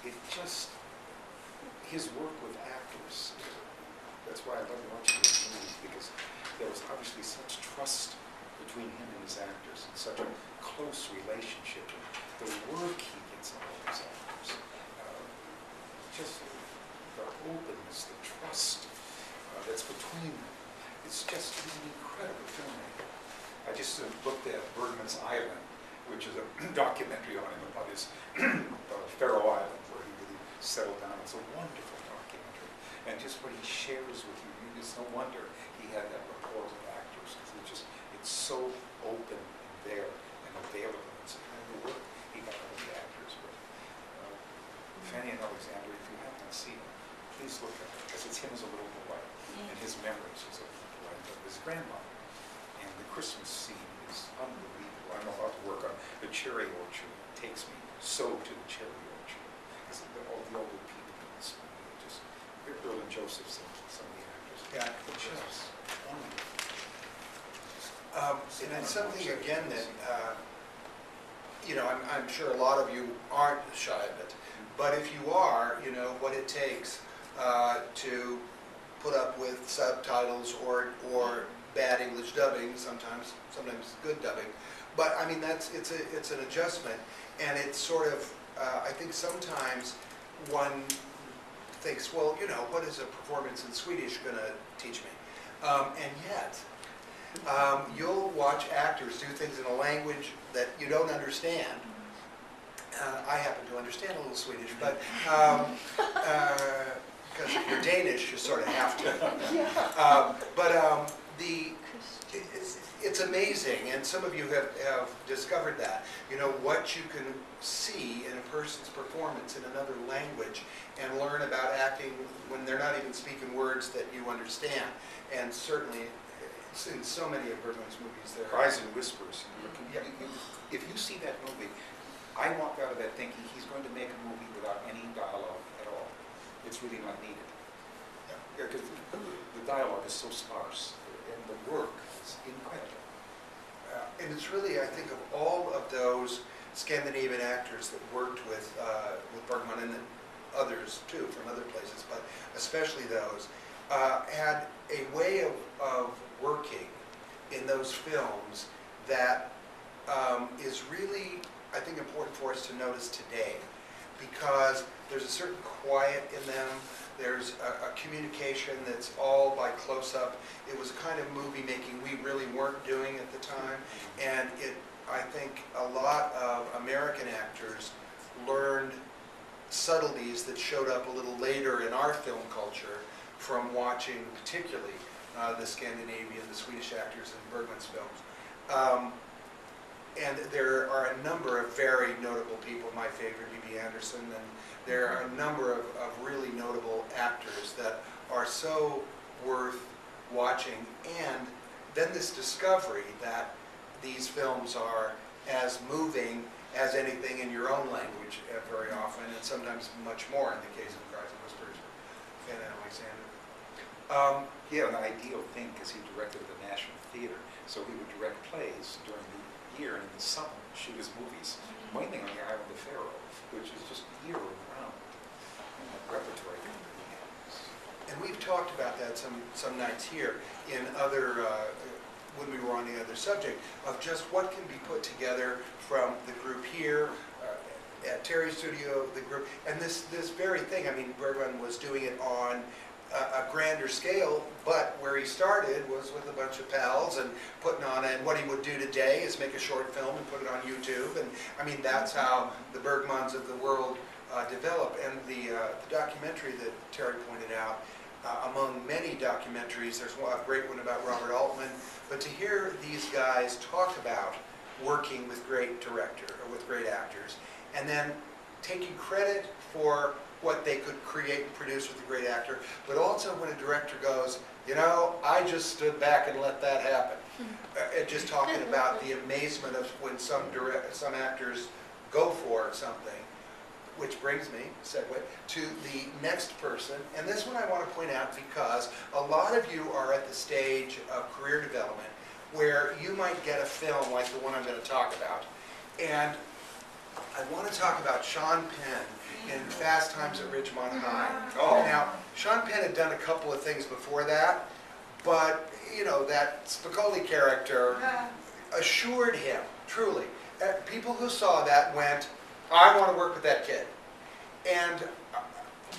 it just, his work with actors, that's why I love watching his movies, because there was obviously such trust between him and his actors, and such a close relationship. And the work he gets out of his actors, just the openness, the trust that's between them. It's just, he's an incredible filmmaker. I just looked at Bergman's Island, which is a documentary on him about his Faroe Island, where he really settled down. It's a wonderful documentary. And just what he shares with you, it's no wonder he had that rapport with actors, because it's so open and there and available. It's the kind of work he got out of the actors with. Fanny and Alexander, if you haven't seen it, please look at it, because it's him as a little boy, and his memories as a little boy of his grandmother. And the Christmas scene is unbelievable. I'm about to work on the cherry orchard. It takes me so to the cherry orchard, because all the older people in this movie, just Bill and Joseph, some of the actors. Yeah, It's just wonderful. And it's something, again, that, you know, I'm sure a lot of you aren't shy of it, but if you are, you know, what it takes to put up with subtitles or bad English dubbing, sometimes good dubbing, but I mean, it's an adjustment, and it's sort of, I think sometimes one thinks, well, you know, what is a performance in Swedish going to teach me? And yet, you'll watch actors do things in a language that you don't understand. I happen to understand a little Swedish, but because if you're Danish, you sort of have to. It's amazing, and some of you have discovered that. You know, what you can see in a person's performance in another language and learn about acting when they're not even speaking words that you understand. And certainly, in so many of Bergman's movies, there Cries and Whispers. If you see that movie, I walk out of that thinking he's going to make a movie without any dialogue at all. It's really not needed. Because the dialogue is so sparse, and the work is incredible. And it's really, I think, of all of those Scandinavian actors that worked with Bergman, and then others too from other places, but especially those, had a way of working in those films that is really, I think, important for us to notice today, because there's a certain quiet in them. There's a communication that's all by close-up. It was a kind of movie making we really weren't doing at the time, and I think a lot of American actors learned subtleties that showed up a little later in our film culture from watching particularly the Scandinavian, the Swedish actors in Bergman's films. And there are a number of very notable people, my favorite, B.B. Anderson, and there are a number of really notable actors that are so worth watching. And then this discovery that these films are as moving as anything in your own language very often, and sometimes much more in the case of Cries and Whispers and Alexander. He had an ideal thing because he directed the National Theater, so he would direct plays during the year, and in the summer shoot his movies, mainly on the island of Faroe, which is just year-round repertory. And we've talked about that some nights here in other, when we were on the other subject, of just what can be put together from the group here, at Terry's studio, the group, and this very thing. I mean, Bergman was doing it on a grander scale, but where he started was with a bunch of pals and putting on, and what he would do today is make a short film and put it on YouTube, and I mean, that's how the Bergmans of the world develop. And the documentary that Terry pointed out, among many documentaries, there's a great one about Robert Altman, but to hear these guys talk about working with great director, or with great actors, and then taking credit for what they could create and produce with a great actor, but also when a director goes, you know, I just stood back and let that happen. And just talking about the amazement of when some actors go for something, which brings me, segue, to the next person. And this one I want to point out because a lot of you are at the stage of career development where you might get a film like the one I'm going to talk about, and I want to talk about Sean Penn in Fast Times at Ridgemont High. Oh. Now, Sean Penn had done a couple of things before that, but, you know, that Spicoli character assured him, truly. People who saw that went, I want to work with that kid. And,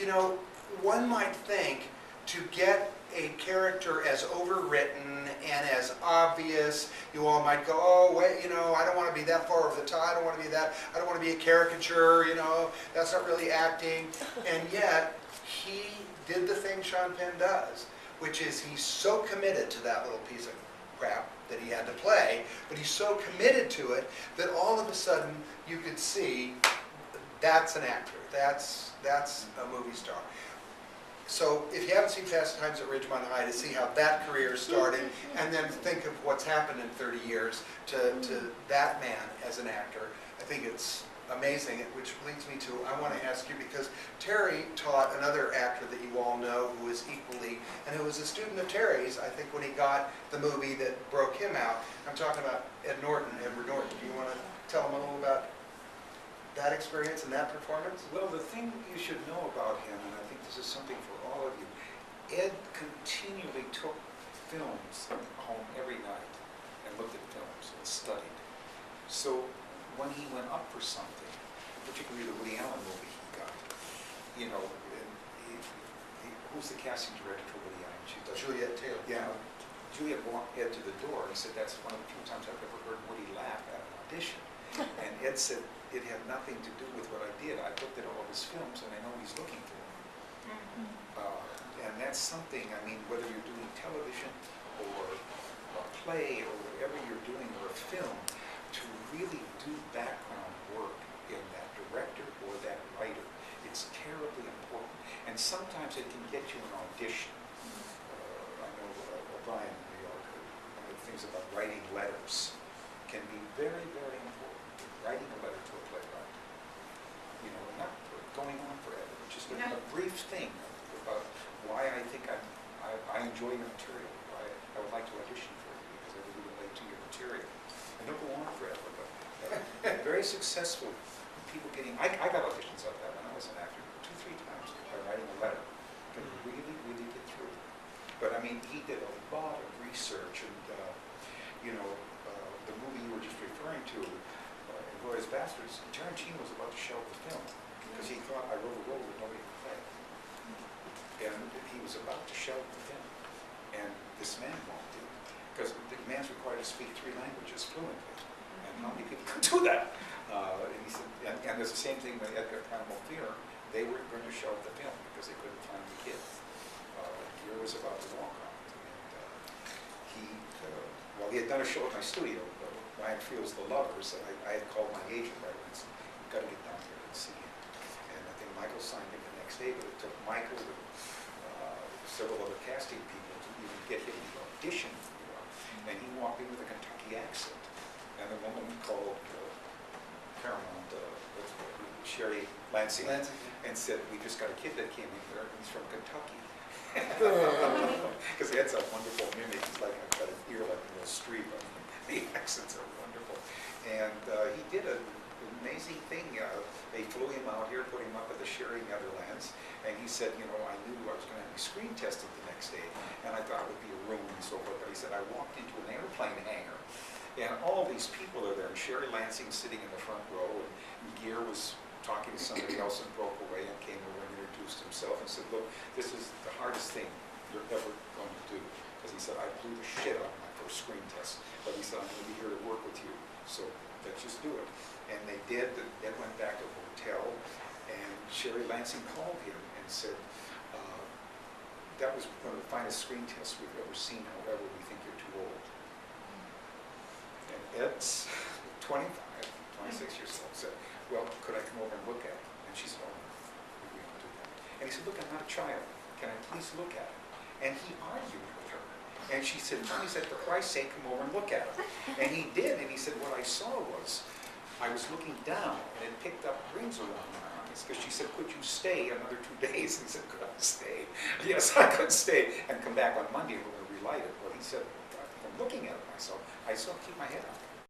you know, one might think to get a character as overwritten and as obvious, you all might go, oh, wait, you know, I don't want to be that far over the top, I don't want to be that, I don't want to be a caricature, you know, that's not really acting. And yet, he did the thing Sean Penn does, which is he's so committed to that little piece of crap that he had to play, but he's so committed to it that all of a sudden you could see that's an actor, that's a movie star. So if you haven't seen Fast Times at Ridgemont High, to see how that career started, and then think of what's happened in 30 years to that man as an actor, I think it's amazing, which leads me to, I want to ask you, because Terry taught another actor that you all know who is equally, and who was a student of Terry's, I think, when he got the movie that broke him out. I'm talking about Edward Norton. Do you want to tell him a little about that experience and that performance? Well, the thing you should know about him, and I think this is something for all of you, Ed continually took films home every night and looked at films and studied. So when he went up for something, particularly the Woody Allen movie he got, you know, and who's the casting director for Woody Allen? She does Juliet Taylor. Yeah. Juliet walked Ed to the door and said, that's one of the few times I've ever heard Woody laugh at an audition. And Ed said, it had nothing to do with what I did. I looked at all of his films and I know he's looking for me. And that's something, I mean, whether you're doing television or a play or whatever you're doing, or a film, to really do background work in that director or that writer, it's terribly important. And sometimes it can get you an audition. I know Brian in New York, one of the things about writing letters can be very, very important. Writing a letter to a playwright, you know, not going on forever, just a brief thing about why I think I enjoy your material, why I would like to audition for you because I really relate to your material. And don't go on forever, but very successful people getting, I got auditions like that when I was an actor 2-3 times by writing a letter. Could really, really get through. But I mean, he did a lot of research, and you know, the movie you were just referring to, Glorious Bastards, Tarantino was about to shelve the film because he thought I wrote a role that nobody could play. And he was about to shelve the film. And this man walked in, because the man's required to speak 3 languages fluently. And how many people could do that? And he said, and there's the same thing with Edgar Primal Fear. They were going to shelve the film because they couldn't find the kid. Gear was about to walk on it. And well, he had done a show at my studio, Ryan Fields' The Lovers, and I had called my agent right away and said, you've got to get down here and see him. And I think Michael signed him the next day, but it took Michael and several other casting people to even get him to audition. You know. And he walked in with a Kentucky accent. And a woman called Paramount, Sherry Lansing, and said, we just got a kid that came in here, and he's from Kentucky. Because he had some wonderful mimic. He's like, I've got an ear like a little street. The accents are wonderful. And he did an amazing thing. They flew him out here, put him up at the Sherry Netherlands, and he said, you know, I knew I was going to have me screen tested the next day, and I thought it would be a room and so forth. But he said, I walked into an airplane hangar, and all these people are there, and Sherry Lansing sitting in the front row, and Gere was talking to somebody else and broke away and came over and introduced himself and said, look, this is the hardest thing you're ever going to do. Because he said, I blew the shit out of my first screen test. But he said, I'm going to be here to work with you. So let's just do it. And they did. Ed went back to the hotel, and Sherry Lansing called him and said, that was one of the finest screen tests we've ever seen. However, we think you're too old. And Ed's 25, 26 years old, said, well, could I come over and look at it? And she said, oh, we don't do that. And he said, look, I'm not a child. Can I please look at it? And he argued with her. And she said, Tony said, for Christ's sake, come over and look at it. And he did, and he said, what I saw was, I was looking down, and it picked up rings around my eyes, because she said, could you stay another 2 days? And he said, could I stay? Yes, I could stay, and come back on Monday, and we're going to relight it. Well, he said, from looking at it myself, I still keep my head up.